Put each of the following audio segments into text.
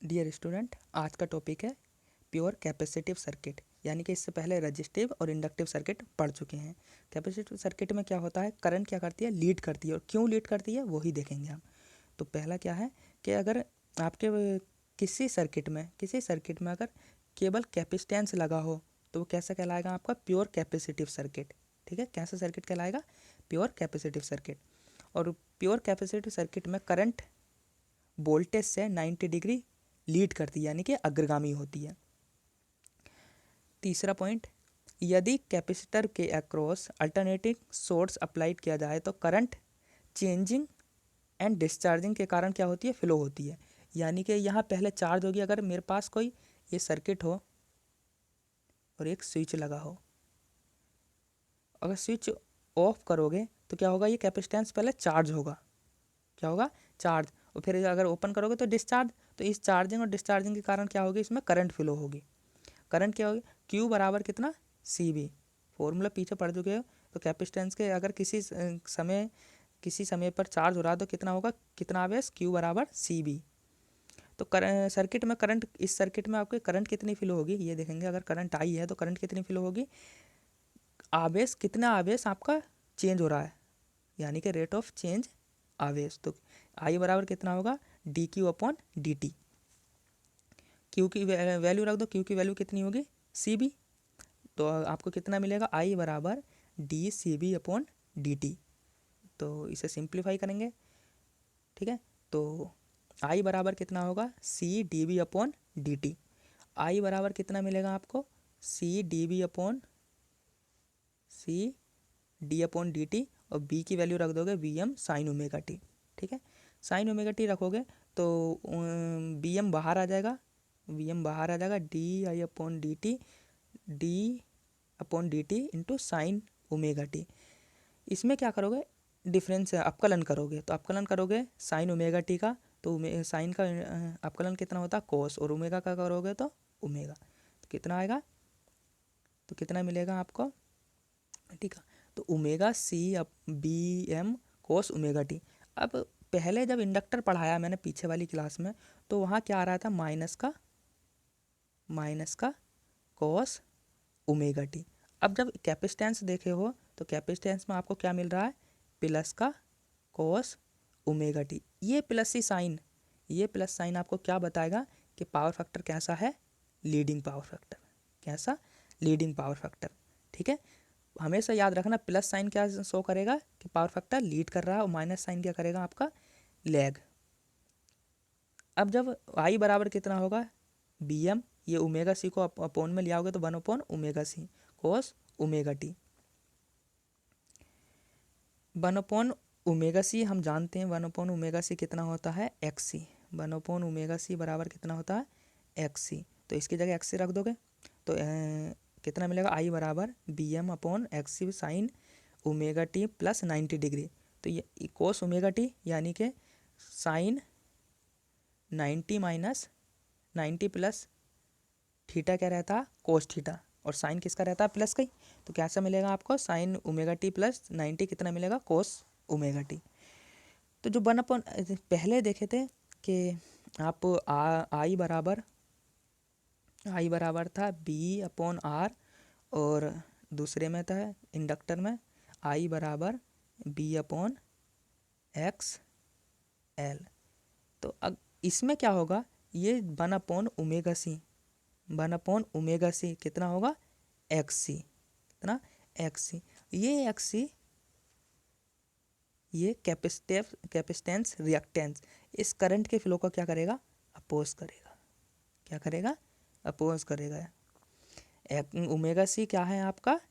Dear student, आज का topic है प्योर कैपेसिटिव सर्किट, यानी कि इससे पहले रजिस्टिव और इंडक्टिव सर्किट पढ़ चुके हैं। कैपेसिटिव सर्किट में क्या होता है, करंट क्या करती है, लीड करती है, और क्यों लीड करती है वो ही देखेंगे हम। तो पहला क्या है कि अगर आपके किसी सर्किट में अगर केवल कैपेसिटेंस लगा हो तो वो कैसा कहलाएगा, आपका प्योर कैपेसिटिव सर्किट। ठीक है, कैसा सर्किट कहलाएगा, प्योर कैपेसिटिव सर्किट। और प्योर कैपेसिटिव सर्किट में करंट वोल्टेज से 90 डिग्री लीड करती है, यानी कि अग्रगामी होती है। तीसरा पॉइंट, यदि कैपेसिटर के अक्रॉस अल्टरनेटिंग सोर्स अप्लाइड किया जाए तो करंट चेंजिंग एंड डिस्चार्जिंग के कारण क्या होती है, फ्लो होती है। यानी कि यहाँ पहले चार्ज होगी, अगर मेरे पास कोई ये सर्किट हो और एक स्विच लगा हो, अगर स्विच ऑफ करोगे तो क्या होगा, ये कैपेसिटेंस पहले चार्ज होगा, क्या होगा, चार्ज, और फिर अगर ओपन करोगे तो डिस्चार्ज। तो इस चार्जिंग और डिस्चार्जिंग के कारण क्या होगी, इसमें करंट फ्लो होगी। करंट क्या होगी, क्यू बराबर कितना, सी बी। फॉर्मूला पीछे पढ़ चुके हो। तो कैपेसिटेंस के अगर किसी समय पर चार्ज हो रहा है तो कितना होगा, कितना आवेश, क्यू बराबर सी बी। तो सर्किट में करंट, इस सर्किट में आपके करंट कितनी फ्लो होगी ये देखेंगे। अगर करंट आई है तो करंट कितनी फ्लो होगी, आवेश, कितना आवेश आपका चेंज हो रहा है, यानी कि रेट ऑफ चेंज आवेश। तो आई बराबर कितना होगा, D Q upon D T. Q की वैल्यू रख दो, क्यू की वैल्यू कितनी होगी, सी बी। तो आपको कितना मिलेगा, आई बराबर D C B upon D T. तो इसे सिंप्लीफाई करेंगे, ठीक है। तो आई बराबर कितना होगा, C D B upon D T. I बराबर कितना मिलेगा आपको, C D B upon C D upon D T, और बी की वैल्यू रख दोगे V M sine omega T. ठीक है, साइन ओमेगा टी रखोगे तो बी एम बाहर आ जाएगा, वी एम बाहर आ जाएगा, D I upon D T, D upon D T into sine omega T. इसमें क्या करोगे, डिफरेंस अपकलन करोगे, तो अपकलन करोगे साइन ओमेगा टी का, तो साइन का अपकलन कितना होता है, कोस, और ओमेगा का करोगे तो ओमेगा। तो कितना आएगा, तो कितना मिलेगा आपको, ठीक है। तो omega C up B M cos omega T. अब पहले जब इंडक्टर पढ़ाया मैंने पीछे वाली क्लास में, तो वहाँ क्या आ रहा था, माइनस का कोस ओमेगा टी। अब जब कैपेसिटेंस देखे हो तो कैपेसिटेंस में आपको क्या मिल रहा है, प्लस का कोस ओमेगा टी। ये प्लस साइन आपको क्या बताएगा कि पावर फैक्टर कैसा है, लीडिंग पावर फैक्टर, कैसा, लीडिंग पावर फैक्टर। ठीक है, हमेशा याद रखना, प्लस साइन क्या शो करेगा कि पावर फैक्टर लीड कर रहा है, और माइनस साइन क्या करेगा, आपका लैग। अब जब आई बराबर कितना होगा, बी एम, ये ओमेगा सी को अपोन में ले आओगे तो 1 omega C cos omega T. 1 omega C हम जानते हैं, 1 ओमेगा सी कितना होता है, एक्स सी। 1 ओमेगा सी बराबर कितना होता है, एक्स सी। तो इसकी जगह एक्स सी रख दोगे तो कितना मिलेगा, आई बराबर B M upon X C sine omega T plus 90 degree. तो ये कोस ओमेगा टी, यानी कि साइन 90 माइनस 90 प्लस थीटा क्या रहता है, कोस थीटा, और साइन किसका रहता है, प्लस का ही। तो कैसा मिलेगा आपको, साइन ओमेगा टी प्लस 90 कितना मिलेगा, कोस ओमेगा टी। तो जो 1 पहले देखे थे कि आप आई बराबर था बी अपॉन आर, और दूसरे में था इंडक्टर में आई बराबर बी अपॉन एक्स एल। तो अब इसमें क्या होगा, ये 1 अपॉन ओमेगा सी कितना होगा, एक्स सी, कितना, एक्स सी। ये एक्स सी, ये कैपेसिटेंस रिएक्टेंस इस करंट के फ्लो को क्या करेगा, अपोज करेगा, क्या करेगा, अपोज करेगा। ओमेगा सी क्या है आपका,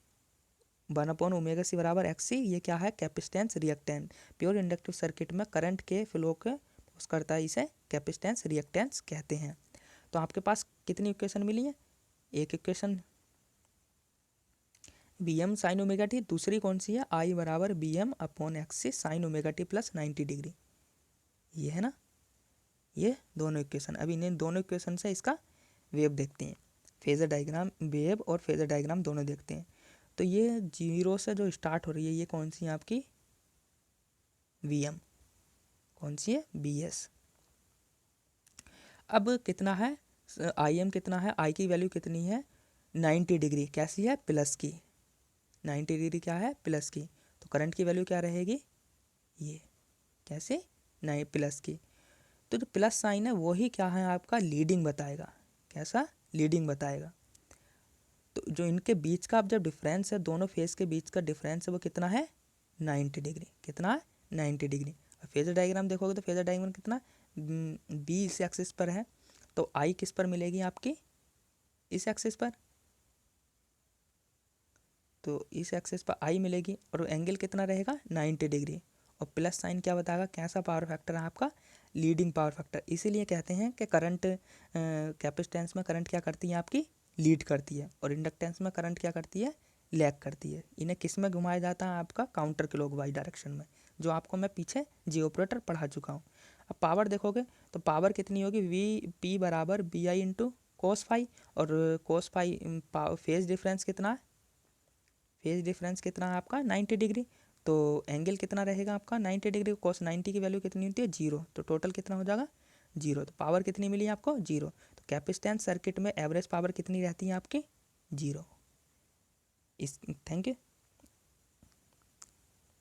1 अपॉन ओमेगा सी बराबर एक्स सी, ये क्या है, capacitance reactance. Pure inductive circuit में करंट के फ्लो को अपोज करता है, इसे कैपेसिटेंस रिएक्टेंस कहते हैं। तो आपके पास कितनी इक्वेशन मिली है, एक equation B M sine omega T, दूसरी कौन सी है, आई बराबर B M upon X C sine omega T plus 90 degree, ये है ना, ये दोनों इक्वेशन। अभी इन्हें दोनों इक्वेशन से इसका वेव देखते हैं, फेजर डायग्राम, वेव और फेजर डायग्राम दोनों देखते हैं। तो ये जीरो से जो स्टार्ट हो रही है, ये कौन सी है आपकी, वी एम, कौन सी है, बी एस। अब कितना है, आई एम कितना है, आई की वैल्यू कितनी है 90 डिग्री, कैसी है प्लस की, 90 डिग्री क्या है प्लस की। तो करंट की वैल्यू क्या रहेगी, ये कैसे 9 प्लस की। तो जो प्लस साइन है वही क्या है आपका लीडिंग बताएगा, कैसा लीडिंग बताएगा। तो जो इनके बीच का अब जब डिफरेंस है, दोनों फेस के बीच का डिफरेंस है वो कितना है 90 डिग्री, कितना है 90 डिग्री। और फेजर डायग्राम देखोगे तो फेजर डायग्राम कितना बी इस एक्सिस पर है, तो आई किस पर मिलेगी आपकी, इस एक्सिस पर, तो इस एक्सिस पर आई मिलेगी और एंगल कितना रहेगा 90 डिग्री। और प्लस साइन क्या बताएगा, कैसा पावर फैक्टर है आपका, लीडिंग पावर फैक्टर। इसीलिए कहते हैं कि करंट कैपेसिटेंस में करंट क्या करती है आपकी, लीड करती है, और इंडक्टेंस में करंट क्या करती है, लैग करती है। इन्हें किस में घुमाया जाता है आपका, काउंटर क्लॉकवाइज डायरेक्शन में, जो आपको मैं पीछे जी ऑपरेटर पढ़ा चुका हूँ। अब पावर देखोगे तो पावर कितनी होगी, वी पी बराबर B I into cos phi, और कोस फाई फेज डिफरेंस कितना है, फेज डिफरेंस कितना है आपका 90 डिग्री। तो एंगल कितना रहेगा आपका 90 डिग्री, कॉस 90 की वैल्यू कितनी होती है 0, तो टोटल कितना हो जाएगा 0। तो पावर कितनी मिली आपको 0। तो कैपेसिटेंस सर्किट में एवरेज पावर कितनी रहती है आपकी 0। इस थैंक यू।